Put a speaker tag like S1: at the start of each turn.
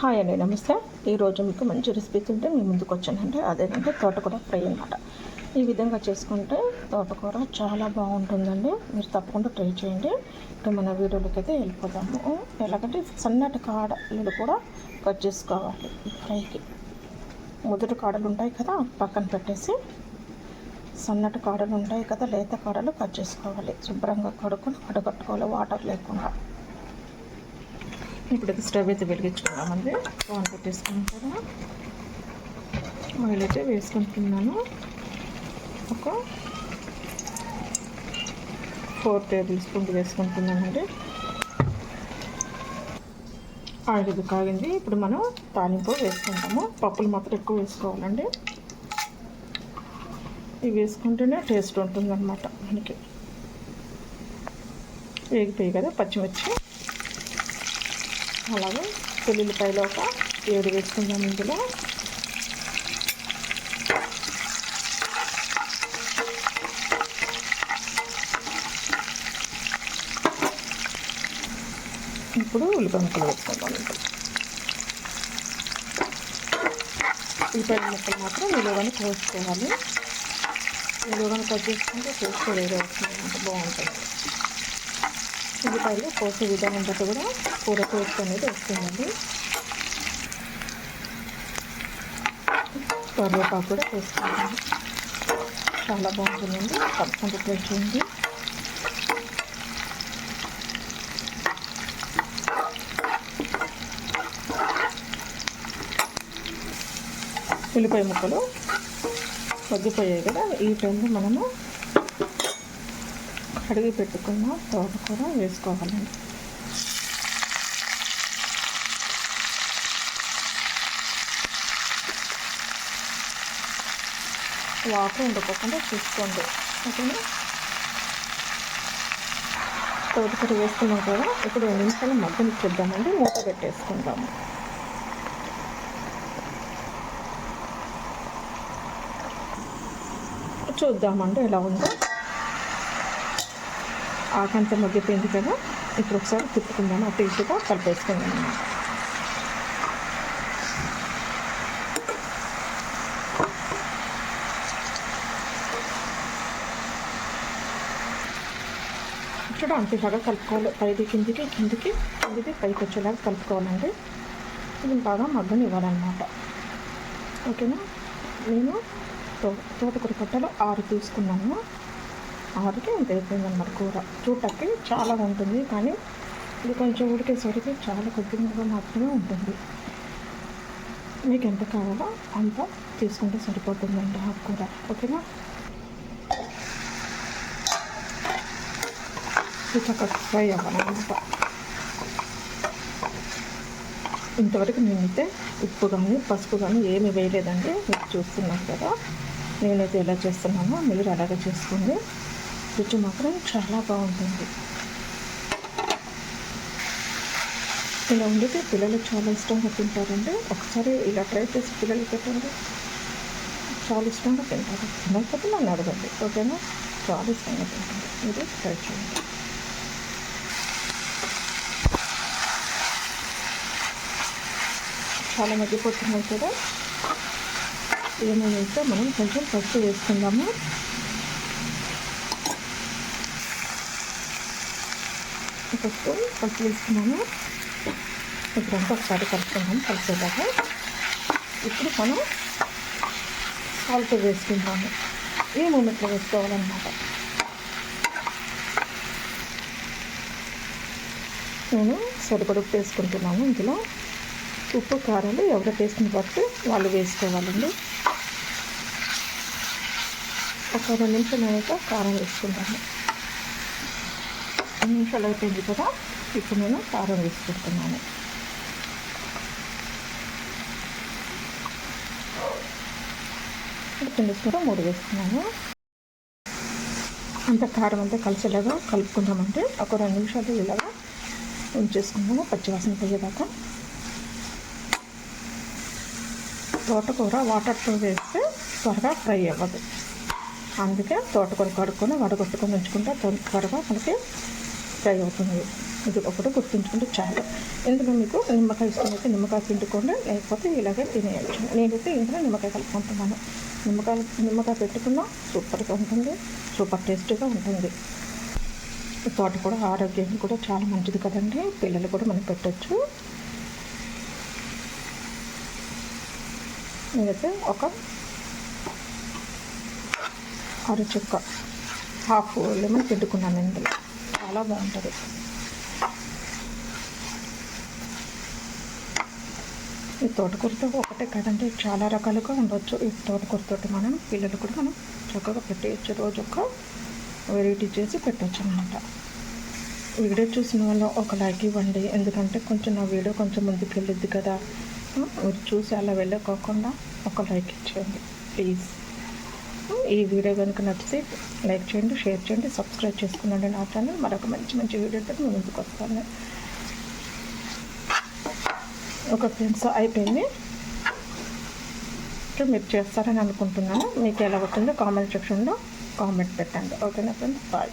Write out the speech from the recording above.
S1: Hi అండి, నమస్తే. ఈరోజు మీకు మంచి రెసిపీ తింటే మీ ముందుకు వచ్చానంటే అదేంటంటే తోటకూర ఫ్రై అన్నమాట. ఈ విధంగా చేసుకుంటే తోటకూర చాలా బాగుంటుందండి. మీరు తప్పకుండా ట్రై చేయండి. ఇప్పుడు మన వీడియోలోకి అయితే వెళ్ళిపోదాము. ఎలాగంటే సన్నటి కాడలు కూడా కట్ చేసుకోవాలి ఈ ఫ్రైకి. మొదటి కాడలు ఉంటాయి కదా, పక్కన పెట్టేసి సన్నటి కాడలు ఉంటాయి కదా, లేత కాడలు కట్ చేసుకోవాలి. శుభ్రంగా కడుక్కొని వడగట్టుకోవాలి వాటర్ లేకుండా. ఇప్పుడు స్టవ్ అయితే వెలిగించుకున్నామండి. పాన్ పెట్టేసుకున్నాం కదా, ఆయిల్ అయితే వేసుకుంటున్నాను. ఒక 4 టేబుల్ స్పూన్లు వేసుకుంటున్నానండి. ఆయిల్ ఇది కాగింది. ఇప్పుడు మనం తాలింపు వేసుకుంటాము. పప్పులు మాత్రం ఎక్కువ వేసుకోవాలండి. ఇవి వేసుకుంటేనే టేస్ట్ ఉంటుందన్నమాట మనకి. వేగిపోయి కదా పచ్చిమిర్చి, అలాగే వెల్లుల్లిపాయలు ఒక 7 వేసుకుందాం. ఇందులో ఇప్పుడు ఉల్లిపాయ ముక్కలు వేసుకుందాం. ఉల్లిపాయ ముక్కలు మాత్రం నిలువగానే కోసుకోవాలి. నిలువగానే కట్ చేసుకుంటే టేస్ట్ వేరే వస్తుంది, బాగుంటుంది. ఉల్లిపాయలు కోసే విధానం బట్టి కూడా కూర టేస్ట్ అనేది వస్తుందండి. కరివేపాకు కూడా వేసుకుంటాము, చాలా బాగుంటుందండి. తప్పకుండా ట్రై చేయండి. ఉల్లిపాయ ముక్కలు మగ్గిపోయాయి కదా, ఈ టైంలో మనము కడిగి పెట్టుకున్న తోటకూర వేసుకోవాలండి. వాటర్ ఉండకోకుండా చూసుకోండి, ఓకేనా. తోటకూర వేసుకున్నాం కదా, ఇప్పుడు 2 నిమిషాలు మగ్గనిచ్చేద్దామండి. మూత పెట్టేసుకుంటాము. చూద్దామండి ఎలా ఉందో. ఆకంత మగ్గిపోయింది కదా, ఇప్పుడు ఒకసారి తిప్పుకుందాము. అటు ఇటుగా కలిపేసుకుందాం అన్నమాట. చూడ అంతేలాగా కలుపుకోవాలి. పైకి కిందికి పైకి వచ్చేలాగా కలుపుకోవాలండి. ఇది బాగా మగ్గనివ్వాలన్నమాట, ఓకేనా. నేను తోటకూర కట్టలు 6 తీసుకున్నాను. 6కి ఇంత అయిపోయిందన్నమాట. కూర చూడటానికి చాలా ఉంటుంది, కానీ ఇది కొంచెం ఉడికేసరికి చాలా కొద్దిగా మాత్రమే ఉంటుంది. మీకు ఎంత కావాలో అంత తీసుకుంటే సరిపోతుందండి ఆ కూర, ఓకేనా. ఇట్లా ఫ్రై అవ్వాలన్నమాట. ఇంతవరకు నేనైతే ఉప్పు కానీ పసుపు కానీ ఏమి వేయలేదండి. మీరు చూస్తున్నారు కదా, నేనైతే ఎలా చేస్తున్నానో మీరు అలాగే చేసుకోండి. రుచి మాత్రం చాలా బాగుంటుంది. ఇలా వండితే పిల్లలు చాలా ఇష్టంగా తింటారండి. ఒకసారి ఇలా ట్రై చేసి పిల్లలు పెట్టండి, చాలా ఇష్టంగా తింటారు. తినకపోతే నన్ను అడగండి, ఓకేనా. చాలా ఇష్టంగా తింటారు, మీరు ట్రై చేయండి. చాలా మగ్గిపోతున్నాయి కదా, ఏమైతే మనం కొంచెం పసుపు వేసుకుందాము. పసుపు వేసుకున్నాము. ఇప్పుడంతా ఒకసారి కలుపుకుందాము కలిసేలాగా. ఇప్పుడు మనం సాల్ట్ వేసుకుంటాము. ఈ మూమెంట్లో వేసుకోవాలన్నమాట. నేను సరిపడా ఉప్పు వేసుకుంటున్నాను. ఇందులో ఉప్పు కారాలు ఎవరి టేస్ట్ని బట్టి వాళ్ళు వేసుకోవాలండి. ఒక 2 నిమిషాలు అయ్యాక కారం వేసుకుంటాను. 2 నిమిషాలు అయిపోయింది కదా, ఇప్పుడు నేను కారం వేసుకుంటున్నాను. పిండి కూడా 3 వేసుకున్నాను. అంత కారం అంతా కలిసేలాగా కలుపుకుందామంటే ఒక 2 నిమిషాలు ఇలాగా ఉంచేసుకున్నాము, పచ్చివాసన పోయేదాకా. తోటకూర వాటర్తో వేస్తే త్వరగా ఫ్రై అవ్వదు, అందుకే తోటకూర కడుక్కొని వడగొట్టుకొని ఉంచుకుంటే త్వరగా మనకి ఫ్రై అవుతుంది. ఇది ఒకటి గుర్తుంచుకుంటే చాలు. ఇందులో మీకు నిమ్మకాయ ఇష్టమైతే నిమ్మకాయ పిండుకోండి, లేకపోతే ఇలాగే తినేయచ్చు. నేనైతే ఇందులో నిమ్మకాయ కలుపుకుంటున్నాను. నిమ్మకాయ పెట్టుకున్నా సూపర్గా ఉంటుంది, సూపర్ టేస్టీగా ఉంటుంది. తోటకూర ఆరోగ్యానికి కూడా చాలా మంచిది కదండి, పిల్లలు కూడా మనం పెట్టచ్చు. నేనైతే ఒక అరచుక్క హాఫ్ లెమన్ పెట్టుకున్నాను ఇందులో, చాలా బాగుంటుంది. ఈ తోటకూరతో ఒకటే కదండి, చాలా రకాలుగా ఉండవచ్చు. ఈ తోటకూరతో మనం పిల్లలు కూడా మనం చక్కగా పెట్టేయచ్చు, రోజు ఒక వెరైటీ చేసి పెట్టచ్చు అన్నమాట. వీడియో చూసిన వాళ్ళు ఒక లైక్ ఇవ్వండి, ఎందుకంటే కొంచెం నా వీడియో కొంచెం ముందుకు వెళ్ళిద్ది కదా. మీరు చూసి అలా వెళ్ళకోకుండా ఒక లైక్ ఇచ్చేయండి ప్లీజ్. ఈ వీడియో కనుక నచ్చితే లైక్ చేయండి, షేర్ చేయండి, సబ్స్క్రైబ్ చేసుకున్నాండి నా ఛానల్. మరొక మంచి మంచి వీడియోతో మేము ముందుకు వస్తాను. ఒక ఫ్రెండ్స్ అయిపోయింది, మీరు చేస్తారని అనుకుంటున్నాను. మీకు ఎలా వచ్చిందో కామెంట్ సెక్షన్లో కామెంట్ పెట్టండి. ఓకేనా ఫ్రెండ్స్, బాయ్.